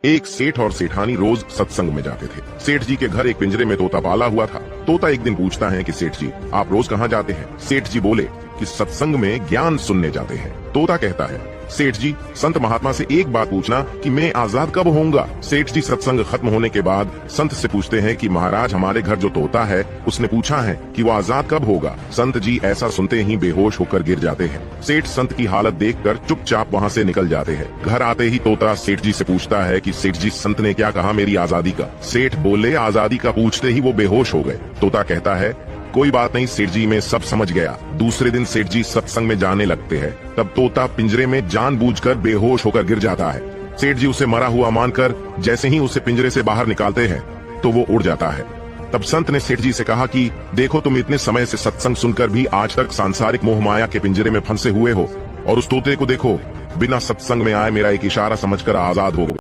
एक सेठ और सेठानी रोज सत्संग में जाते थे। सेठ जी के घर एक पिंजरे में तोता पाला हुआ था। तोता एक दिन पूछता है कि सेठ जी, आप रोज कहाँ जाते हैं? सेठ जी बोले कि सत्संग में ज्ञान सुनने जाते हैं। तोता कहता है, सेठ जी, संत महात्मा से एक बात पूछना कि मैं आजाद कब होऊंगा? सेठ जी सत्संग खत्म होने के बाद संत से पूछते हैं कि महाराज, हमारे घर जो तोता है उसने पूछा है कि वो आजाद कब होगा। संत जी ऐसा सुनते ही बेहोश होकर गिर जाते हैं। सेठ संत की हालत देखकर चुपचाप वहाँ से निकल जाते हैं। घर आते ही तोता सेठ जी से पूछता है कि सेठ जी, संत ने क्या कहा मेरी आजादी का? सेठ बोले, आजादी का पूछते ही वो बेहोश हो गए। तोता कहता है, कोई बात नहीं सेठ जी, मैं सब समझ गया। दूसरे दिन सेठ जी सत्संग में जाने लगते हैं। तब तोता पिंजरे में जानबूझकर बेहोश होकर गिर जाता है। सेठ जी उसे मरा हुआ मानकर जैसे ही उसे पिंजरे से बाहर निकालते हैं तो वो उड़ जाता है। तब संत ने सेठ जी से कहा कि देखो, तुम इतने समय से सत्संग सुनकर भी आज तक सांसारिक मोह माया के पिंजरे में फंसे हुए हो, और उस तोते को देखो, बिना सत्संग में आए मेरा एक इशारा समझकर आजाद हो गए।